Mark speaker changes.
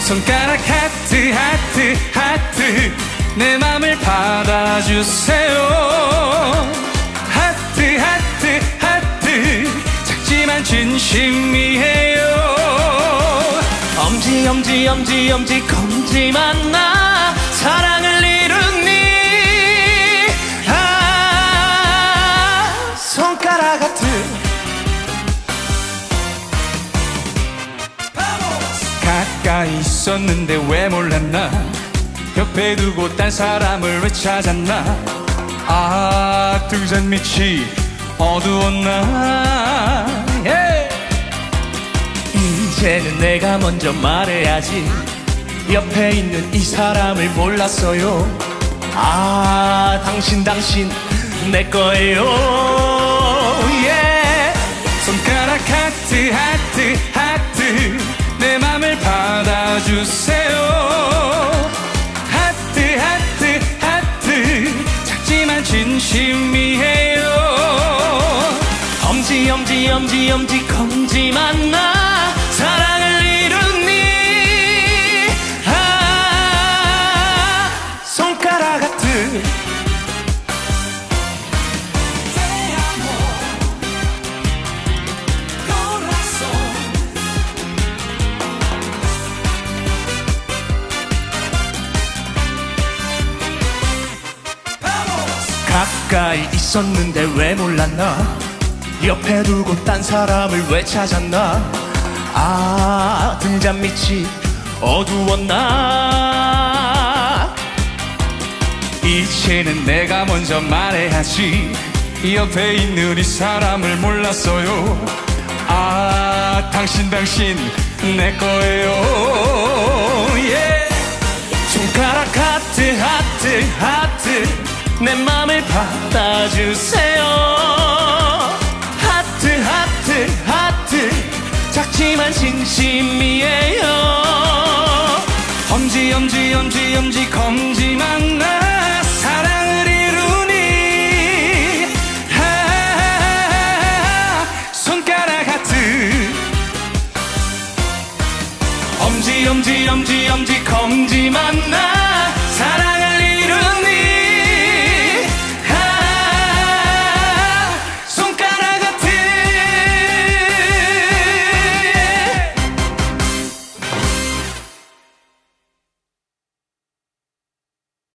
Speaker 1: 손가락 하트 하트 하트 내 맘을 받아주세요. 하트 하트 하트 작지만 진심이에요. 엄지 엄지 엄지 엄지 검지만 나 사랑을 이루니 손가락 하트. 가까이 있었는데 왜 몰랐나. 옆에 두고 딴 사람을 왜 찾았나. 등잔 밑이 어두웠나. 이제는 내가 먼저 말해야지. 옆에 있는 이 사람을 몰랐어요. 당신 내 거예요. 손가락 하트 하트 하트 내 맘을 받아주세요. 하트 하트 하트 작지만 진심이에요. 엄지 엄지 엄지 엄지 검지만 나 사랑을 이루니 손가락 하트. 가까이 있었는데 왜 몰랐나. 옆에 두고 딴 사람을 왜 찾았나. 등잔 밑이 어두웠나. 이제는 내가 먼저 말해야지. 옆에 있는 이 사람을 몰랐어요. 당신 내 거예요. 손가락 하트 하트 하트 내 맘을 받아주세요. 하트 하트 하트 작지만 진심이에요. 엄지 엄지 엄지 엄지 검지만 나 사랑을 이루니 손가락 하트. 엄지 엄지 엄지 엄지 검지만 나